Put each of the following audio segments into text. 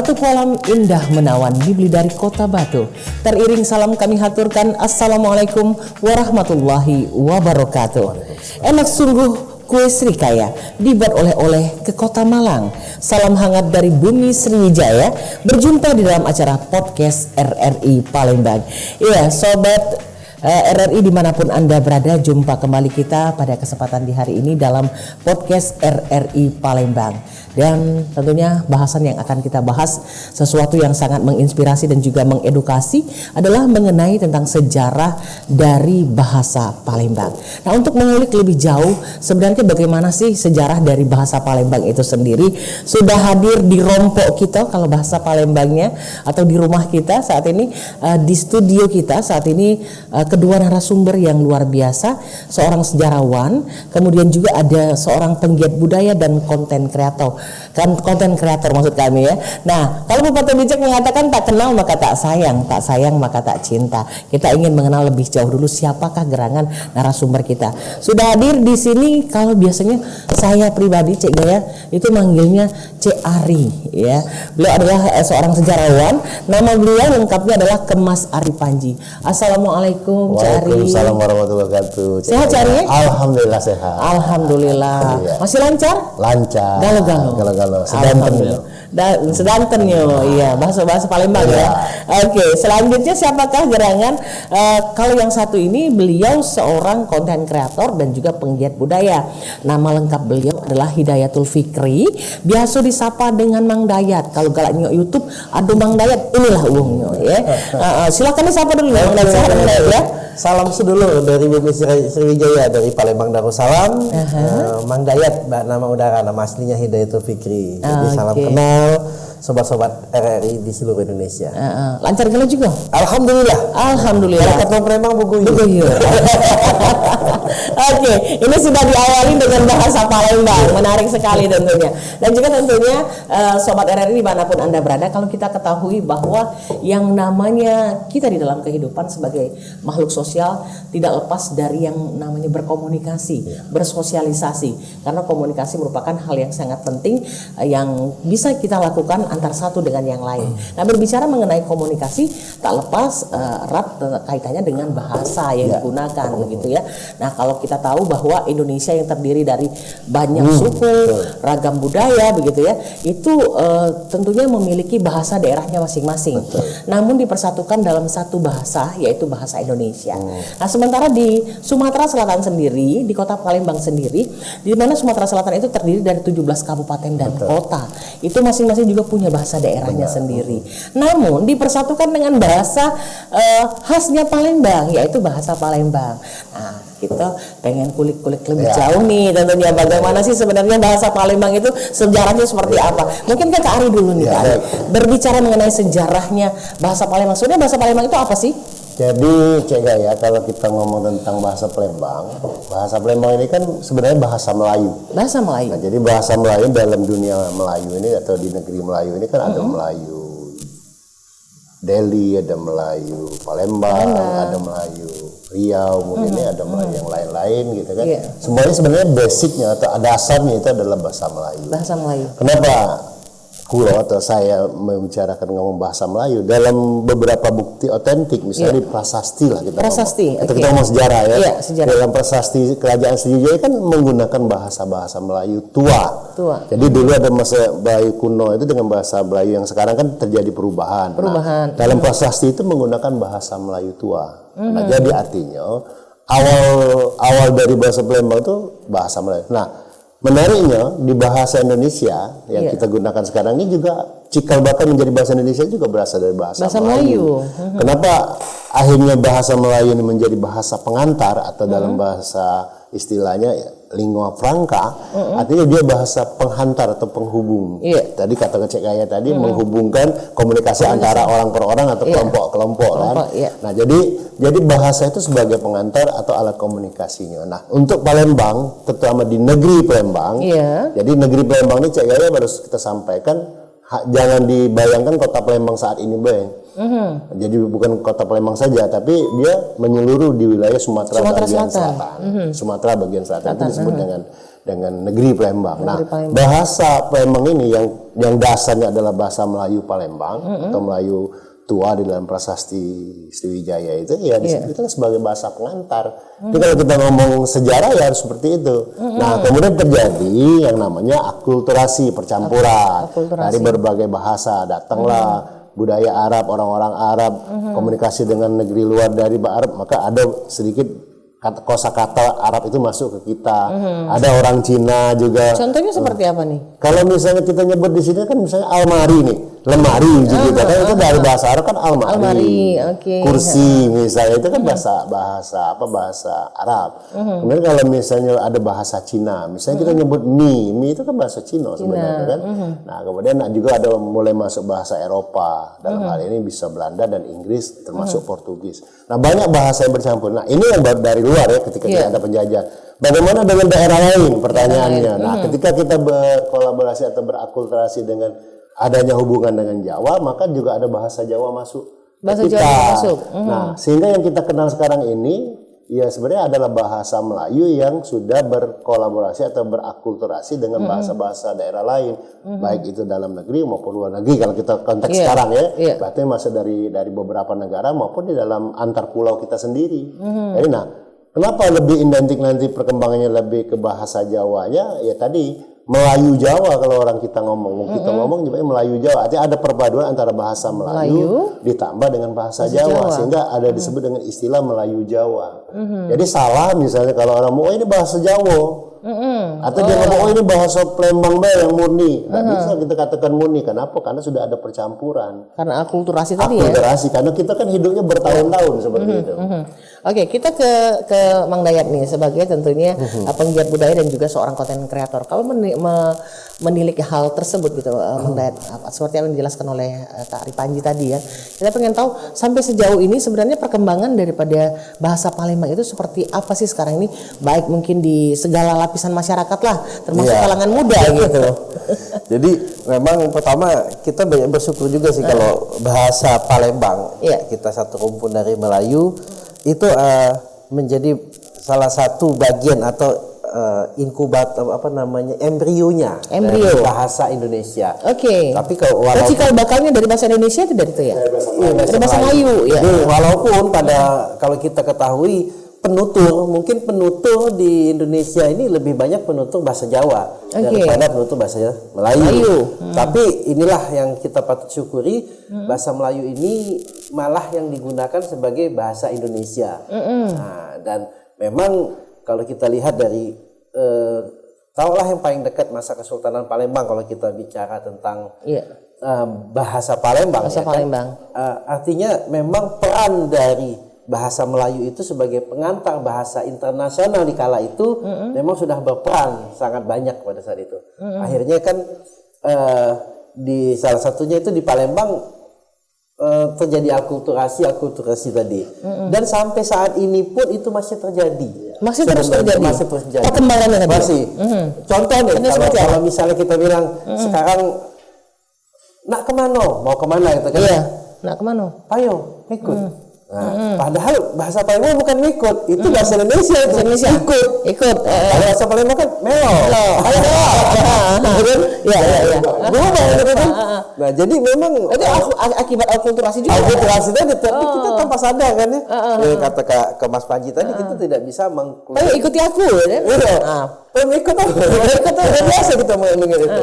Batu kolam indah menawan dibeli dari kota Batu. Teriring salam kami haturkan Assalamualaikum warahmatullahi wabarakatuh. Enak sungguh kue Srikaya dibuat oleh-oleh ke kota Malang. Salam hangat dari bumi Sriwijaya. Berjumpa di dalam acara podcast RRI Palembang. Iya sobat RRI dimanapun Anda berada, jumpa kembali kita pada kesempatan di hari ini dalam podcast RRI Palembang. Dan tentunya bahasan yang akan kita bahas, sesuatu yang sangat menginspirasi dan juga mengedukasi, adalah mengenai tentang sejarah dari bahasa Palembang. Nah, untuk mengulik lebih jauh sebenarnya bagaimana sih sejarah dari bahasa Palembang itu sendiri, sudah hadir di rompok kita kalau bahasa Palembangnya, atau di rumah kita saat ini, di studio kita saat ini, kedua narasumber yang luar biasa, seorang sejarawan, kemudian juga ada seorang penggiat budaya dan konten kreator maksud kami ya. Nah, kalau Bupati Bijak mengatakan tak kenal maka tak sayang maka tak cinta. Kita ingin mengenal lebih jauh dulu siapakah gerangan narasumber kita. Sudah hadir di sini, kalau biasanya saya pribadi Cek Gaya itu manggilnya Cek Ari ya. Beliau adalah seorang sejarawan. Nama beliau lengkapnya adalah Kemas Ari Panji. Assalamualaikum Cek Ari. Waalaikumsalam warahmatullahi wabarakatuh. Sehat Cek Ari? Alhamdulillah sehat. Alhamdulillah. Iya. Masih lancar? Lancar. Galo-galo. Sedanten yo. Iya, bahasa Palembang ya. Oke, selanjutnya siapakah gerangan? Kalau yang satu ini beliau seorang konten kreator dan juga penggiat budaya. Nama lengkap beliau adalah Hidayatul Fikri, biasa disapa dengan Mang Dayat. Kalau galaknya YouTube, aduh Mang Dayat, inilah uangnya ya. Silakan disapa dulu Mang Dayat ya. Salam sedulur dari bumi Sriwijaya, dari Palembang Darussalam. Mang Dayat, nama udara, nama aslinya Hidayatul Fikri. Jadi salam kenal sobat-sobat RRI di seluruh Indonesia. Lancar gila juga. Alhamdulillah. Kata Palembang buguyu. Oke, ini sudah diawali dengan bahasa Palembang, menarik sekali tentunya. Dan juga tentunya sobat RRI dimanapun Anda berada, kalau kita ketahui bahwa yang namanya kita di dalam kehidupan sebagai makhluk sosial tidak lepas dari yang namanya berkomunikasi, bersosialisasi. Karena komunikasi merupakan hal yang sangat penting yang bisa kita lakukan antar satu dengan yang lain. Nah, berbicara mengenai komunikasi tak lepas erat kaitannya dengan bahasa yang digunakan begitu ya. Nah, kalau kita tahu bahwa Indonesia yang terdiri dari banyak suku, ragam budaya begitu ya, itu tentunya memiliki bahasa daerahnya masing-masing. Namun dipersatukan dalam satu bahasa, yaitu bahasa Indonesia. Nah, sementara di Sumatera Selatan sendiri, di kota Palembang sendiri, di mana Sumatera Selatan itu terdiri dari 17 kabupaten dan kota, itu masing-masing juga punya bahasa daerahnya sendiri. Namun dipersatukan dengan bahasa khasnya Palembang, yaitu bahasa Palembang. Nah, kita pengen kulik-kulik lebih jauh nih tentunya bagaimana sih sebenarnya bahasa Palembang itu, sejarahnya seperti apa. Mungkin Kak Ari dulu nih Kak Ari, berbicara mengenai sejarahnya bahasa Palembang. Sebenarnya bahasa Palembang itu apa sih? Jadi Cek Gaya, kalau kita ngomong tentang bahasa Palembang ini kan sebenarnya bahasa Melayu. Bahasa Melayu. Nah, jadi bahasa Melayu dalam dunia Melayu ini atau di negeri Melayu ini kan ada Melayu Delhi, ada Melayu Palembang, ada Melayu Riau, mungkin ini ada Melayu yang lain-lain gitu kan. Semuanya sebenarnya basicnya atau dasarnya itu adalah bahasa Melayu. Bahasa Melayu. Kenapa kulo atau saya membicarakan ngomong bahasa Melayu dalam beberapa bukti otentik, misalnya di prasasti lah kita ngomong sejarah ya. Sejarah. Dalam prasasti kerajaan Sriwijaya kan menggunakan bahasa Melayu tua. Jadi dulu ada masa Melayu kuno itu dengan bahasa Melayu yang sekarang kan terjadi perubahan. Nah, dalam prasasti itu menggunakan bahasa Melayu tua. Nah, jadi artinya awal dari bahasa Palembang itu bahasa Melayu. Nah, menariknya di bahasa Indonesia yang kita gunakan sekarang ini juga cikal bakal menjadi bahasa Indonesia juga berasal dari bahasa Melayu. Kenapa akhirnya bahasa Melayu ini menjadi bahasa pengantar atau dalam bahasa istilahnya lingua franca, artinya dia bahasa penghantar atau penghubung. Tadi kata Cek Gaya tadi menghubungkan komunikasi antara orang per orang atau kelompok-kelompok kan. Nah, jadi bahasa itu sebagai pengantar atau alat komunikasinya. Nah, untuk Palembang, terutama di negeri Palembang, jadi negeri Palembang ini Cek Gaya harus kita sampaikan, jangan dibayangkan kota Palembang saat ini, Bang. Jadi bukan kota Palembang saja, tapi dia menyeluruh di wilayah Sumatera bagian selatan. Sumatera bagian selatan itu disebut dengan negeri Palembang. Nah, bahasa Palembang ini yang dasarnya adalah bahasa Melayu Palembang atau Melayu tua di dalam prasasti Sriwijaya itu ya disebutkan sebagai bahasa pengantar. Jadi kalau kita ngomong sejarah ya harus seperti itu. Nah, kemudian terjadi yang namanya akulturasi, percampuran dari berbagai bahasa. Datanglah budaya Arab, orang-orang Arab komunikasi dengan negeri luar dari Arab, maka ada sedikit kosakata Arab itu masuk ke kita. Ada orang Cina juga. Contohnya seperti apa nih? Kalau misalnya kita nyebut di sini kan misalnya almari nih, lemari gitu kan itu dari bahasa Arab kan almari. Kursi misalnya itu kan bahasa Arab. Kemudian kalau misalnya ada bahasa Cina, misalnya kita nyebut mie itu kan bahasa Cina sebenarnya kan. Nah, kemudian juga ada mulai masuk bahasa Eropa. Dalam hal ini bisa Belanda dan Inggris termasuk Portugis. Nah, banyak bahasa yang bercampur. Nah, ini yang dari luar ya ketika kita ada penjajah. Bagaimana dengan daerah lain? Pertanyaannya. Nah, ketika kita berkolaborasi atau berakulturasi dengan adanya hubungan dengan Jawa, maka juga ada bahasa Jawa masuk. Jawa masuk. Nah, sehingga yang kita kenal sekarang ini ya sebenarnya adalah bahasa Melayu yang sudah berkolaborasi atau berakulturasi dengan bahasa-bahasa daerah lain, baik itu dalam negeri maupun luar negeri. Kalau kita konteks sekarang berarti masuk dari beberapa negara maupun di dalam antar pulau kita sendiri. Jadi kenapa lebih identik nanti perkembangannya lebih ke bahasa Jawanya? Ya tadi Melayu Jawa kalau orang kita ngomong juga Melayu Jawa. Artinya ada perpaduan antara bahasa Melayu ditambah dengan bahasa Jawa sehingga ada disebut dengan istilah Melayu Jawa. Jadi salah misalnya kalau orang mau ini bahasa Jawa. Atau dia ngomong ini bahasa Palembang yang murni. Nggak bisa kita katakan murni. Kenapa? Karena sudah ada percampuran. Karena akulturasi tadi ya. Karena kita kan hidupnya bertahun-tahun seperti itu. Oke, kita ke Mang Dayat nih sebagai tentunya penggiat budaya dan juga seorang konten kreator. Kalau menilik hal tersebut gitu, Mang Dayat, seperti yang dijelaskan oleh Kak Ripanji tadi ya. Kita pengen tahu sampai sejauh ini sebenarnya perkembangan daripada bahasa Palembang itu seperti apa sih sekarang ini? Baik mungkin di segala lapisan masyarakat lah, termasuk kalangan muda gitu. Jadi memang pertama kita banyak bersyukur juga sih kalau bahasa Palembang kita satu rumpun dari Melayu itu menjadi salah satu bagian atau inkubator embrionya dari bahasa Indonesia. Tapi kalau cikal bakalnya dari bahasa Indonesia itu dari itu ya. Dari bahasa Melayu ya. Jadi, walaupun kalau kita ketahui mungkin penutur di Indonesia ini lebih banyak penutur bahasa Jawa daripada penutur bahasa Melayu. Tapi inilah yang kita patut syukuri, bahasa Melayu ini malah yang digunakan sebagai bahasa Indonesia. Nah, dan memang kalau kita lihat dari tahulah yang paling dekat masa Kesultanan Palembang kalau kita bicara tentang bahasa Palembang. Artinya memang peran dari bahasa Melayu itu sebagai pengantar bahasa internasional di kala itu memang sudah berperan sangat banyak pada saat itu. Akhirnya kan di salah satunya itu di Palembang terjadi akulturasi tadi. Dan sampai saat ini pun itu masih terjadi. Masih terus terjadi. Perkembangannya masih. Contoh nih kalau misalnya kita bilang sekarang nak kemana? Mau kemana gitu kan? Iya. Nak kemana? Ayo ikut. Nah, padahal bahasa Palembang bukan ngikut, itu bahasa Indonesia itu. Ikut. Kalau bahasa Palembang kan melo. Nah, jadi memang itu akibat akulturasi juga. Akulturasi tadi, tapi kita tanpa sadar kan ya. Kata ke Mas Panji tadi kita tidak bisa ayo ikuti aku ya. Ikut biasa kita mendengar itu.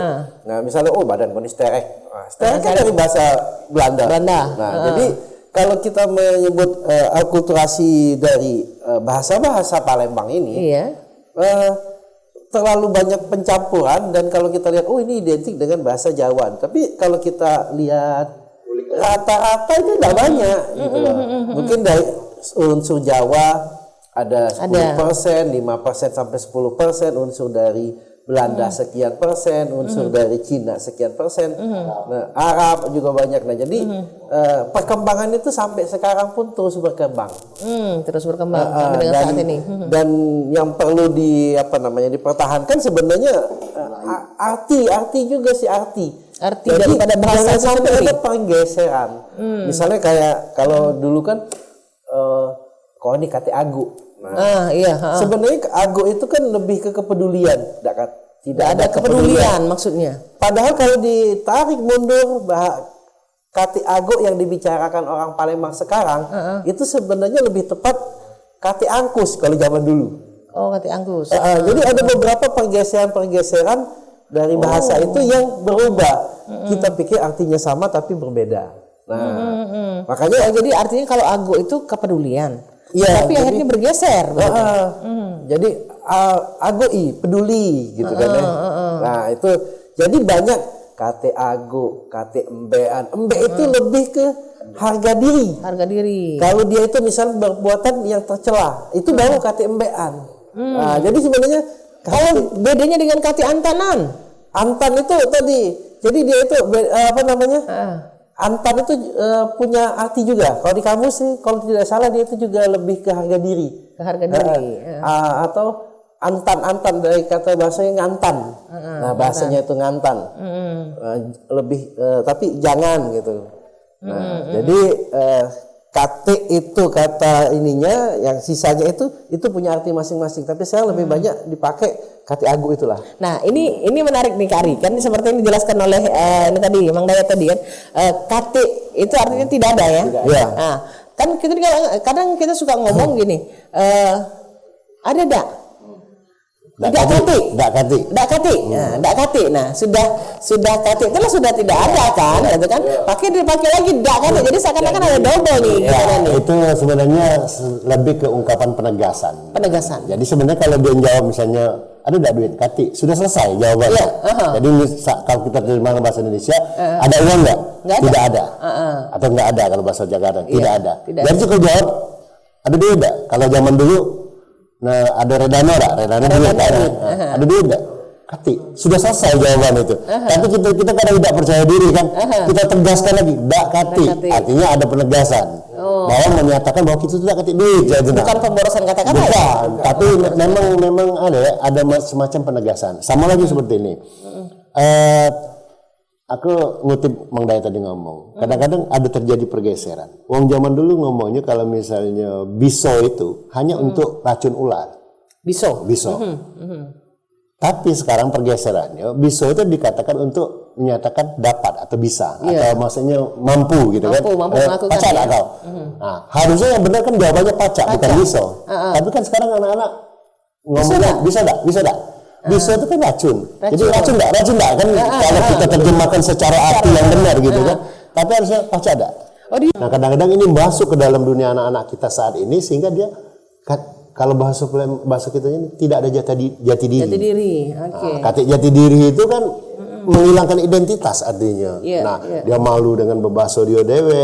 Nah, misalnya badan kondis terek. Terek kan dari bahasa Belanda. Nah, jadi kalau kita menyebut akulturasi dari bahasa-bahasa Palembang ini, terlalu banyak pencampuran dan kalau kita lihat, ini identik dengan bahasa Jawa. Tapi kalau kita lihat rata-rata itu tidak banyak, gitu loh. Mungkin dari unsur Jawa ada 10%, 5% sampai 10%, unsur dari Belanda sekian persen, unsur dari Cina sekian persen, nah, Arab juga banyak. Nah, jadi perkembangan itu sampai sekarang pun terus berkembang. Terus berkembang sampai dengan saat ini. Dan yang dipertahankan sebenarnya arti juga sih arti. Arti Jadi daripada bahasa jangan sampai sendiri. ada pergeseran. Misalnya kayak kalau dulu kan kau ini kate agu. Nah, Iya. sebenarnya agu itu kan lebih ke kepedulian, tidak Ada kepedulian maksudnya. Padahal kalau ditarik mundur kate agu yang dibicarakan orang Palembang sekarang itu sebenarnya lebih tepat kate angkus kalau zaman dulu. Oh, kati angkus. Jadi ada beberapa pergeseran dari bahasa itu yang berubah. Kita pikir artinya sama tapi berbeda. Nah, makanya jadi artinya kalau ago itu kepedulian. iya, Tapi akhirnya bergeser. jadi agoi peduli gitu kan ya. Nah, itu jadi banyak kate ago, kate embean. Embe itu lebih ke harga diri. Harga diri. Kalau dia itu misalnya berbuatan yang tercela, itu baru kate embean. Nah, jadi sebenarnya Kalau bedanya dengan kati antanan. antan itu tadi, jadi dia itu apa namanya? Antan itu punya arti juga. Kalau di kamus sih, kalau tidak salah dia itu juga lebih ke harga diri. Ke harga diri. Atau antan dari kata bahasanya ngantan. Nah, bahasanya itu ngantan. Lebih tapi jangan gitu. Nah, jadi kate itu kata ininya, yang sisanya itu punya arti masing-masing. Tapi saya lebih banyak dipakai kate agu itulah. Nah, ini menarik nih Kari, kan seperti yang dijelaskan oleh ini tadi Mang Dayat tadi kan, kate itu artinya tidak ada ya. Iya. Nah, kan kita kadang kita suka ngomong gini, ada dak? Tidak kati. Dak kati. Nah, sudah kati itulah sudah tidak ada kan, gitu kan? Dipakai lagi dak kati. Jadi seakan-akan ada double nih. Itu sebenarnya lebih ke ungkapan penegasan. Penegasan. Jadi sebenarnya kalau dia jawab misalnya ada nggak duit kati, sudah selesai jawabannya. Jadi kalau kita terjemahkan bahasa Indonesia, ada uang nggak? Tidak ada. Atau nggak ada kalau bahasa Jakarta, tidak ada. Jadi cukup jawab ada duit nggak? Kalau zaman dulu, nah ada redano nggak? Redano duit. Ada duit nggak? Kati, sudah selesai jawaban itu. Tapi kita kadang tidak percaya diri kan. Kita tegaskan lagi, dak kati. Artinya ada penegasan. Bahwa menyatakan bahwa kita tidak kati duit. Bukan pemborosan kata-kata. Bukan, tapi memang ada semacam penegasan. Sama lagi seperti ini. Aku ngutip Mang Dayat tadi ngomong. Kadang-kadang ada terjadi pergeseran. Wong zaman dulu ngomongnya kalau misalnya biso itu hanya untuk racun ular. Biso. Tapi sekarang pergeserannya, biso itu dikatakan untuk menyatakan dapat atau bisa, atau maksudnya mampu gitu kan. Mampu melakukan. Pacak atau. Nah, harusnya yang benar kan jawabannya pacak, bukan biso. Tapi kan sekarang anak-anak ngomongnya bisa enggak? Biso itu kan racun. Jadi racun enggak kan kalau kita terjemahkan secara arti yang benar gitu kan. Tapi harusnya pacak enggak? Nah, kadang-kadang ini masuk ke dalam dunia anak-anak kita saat ini sehingga dia kalau bahasa kita ini tidak ada jati diri. Jati diri. Oke. Kata jati diri itu kan menghilangkan identitas artinya. Dia malu dengan bebaso dia dewe,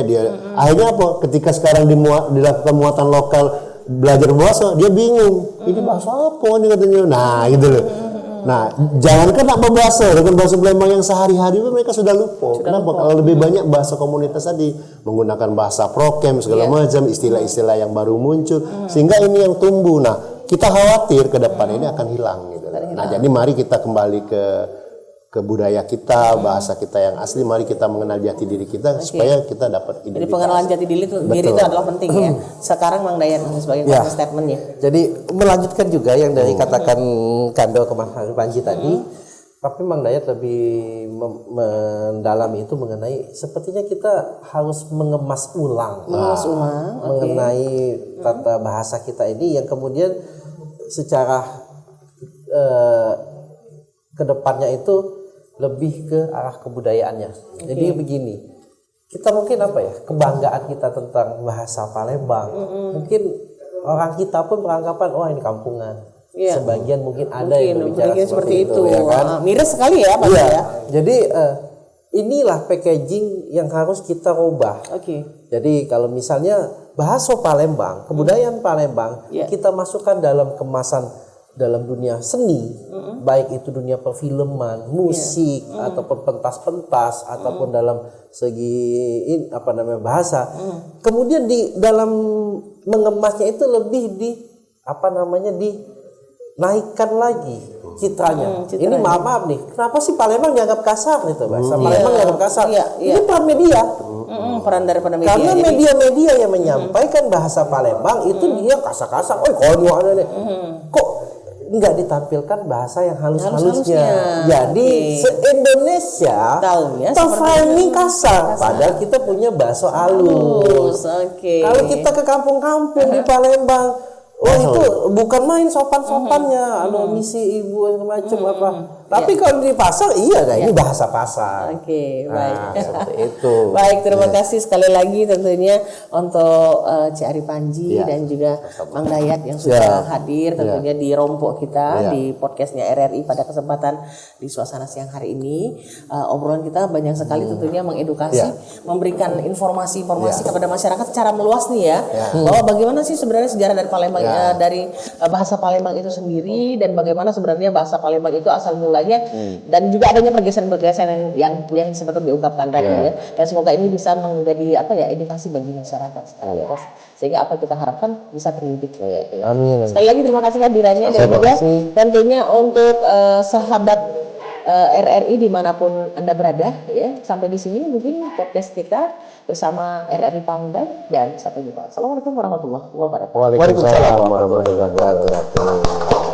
akhirnya apa? Ketika sekarang dilakukan muatan lokal belajar bahasa, dia bingung. Ini bahasa apa nih katanya. Nah, gitu loh. Nah, jangankan nak berbahasa dengan bahasa Palembang yang sehari-hari mereka sudah lupa. Kenapa? Kalau lebih banyak bahasa komunitas tadi menggunakan bahasa prokem segala macam, istilah-istilah yang baru muncul, sehingga ini yang tumbuh. Nah, kita khawatir ke depan ini akan hilang gitu. Nah, jadi mari kita kembali ke budaya kita, bahasa kita yang asli. Mari kita mengenal jati diri kita supaya kita dapat identitas. Jadi pengenalan jati diri itu adalah penting ya. Sekarang Mang Dayat sebagai statementnya. Jadi melanjutkan juga yang dari katakan Kando kemarin Panji tadi, tapi Mang Dayat lebih mendalami itu mengenai sepertinya kita harus mengemas ulang mengenai tata bahasa kita ini yang kemudian secara kedepannya itu lebih ke arah kebudayaannya. Jadi begini, kita mungkin kebanggaan kita tentang bahasa Palembang. Mungkin orang kita pun beranggapan ini kampungan. Sebagian mungkin ada yang berbicara seperti itu ya kan. Miris sekali ya Pak ya. Jadi inilah packaging yang harus kita rubah. Jadi kalau misalnya bahasa Palembang, kebudayaan Palembang, kita masukkan dalam kemasan dalam dunia seni, baik itu dunia perfilman, musik ataupun pentas-pentas ataupun dalam segi bahasa. Kemudian di dalam mengemasnya itu lebih dinaikkan lagi. citranya. Ini maaf nih, kenapa sih Palembang dianggap kasar gitu, bahasa Palembang dianggap kasar. Ini peran media. Peran daripada media. Karena media-media yang menyampaikan bahasa Palembang itu dia kasar-kasar. Oh, konyol nih. Kok nggak ditampilkan bahasa yang halus-halusnya? Jadi se-Indonesia framing kasar. Padahal kita punya bahasa halus. Kalau kita ke kampung-kampung di Palembang, wah itu bukan main sopan-sopannya, misi ibu macam apa. Tapi kalau di pasar, ini bahasa pasar. Baik. Seperti itu. Baik, terima kasih sekali lagi tentunya untuk Cik Ari Panji dan juga Mang Dayat yang sudah hadir tentunya di rompok kita di podcastnya RRI pada kesempatan di suasana siang hari ini. Obrolan kita banyak sekali tentunya mengedukasi, memberikan informasi-informasi kepada masyarakat secara meluas nih ya, bahwa bagaimana sih sebenarnya sejarah dari Palembang, dari bahasa Palembang itu sendiri, dan bagaimana sebenarnya bahasa Palembang itu asal mulanya, dan juga adanya pergeseran-pergeseran yang seperti diungkapkan tadi ya. Dan semoga ini bisa menjadi edukasi bagi masyarakat sehingga apa kita harapkan bisa terwujud. Amin. Sekali lagi terima kasih hadirannya, dan juga tentunya untuk sahabat RRI dimanapun Anda berada ya. Sampai di sini mungkin podcast kita bersama RRI Pangdam, dan sampai jumpa. Assalamualaikum warahmatullahi wabarakatuh. Waalaikumsalam warahmatullahi wabarakatuh.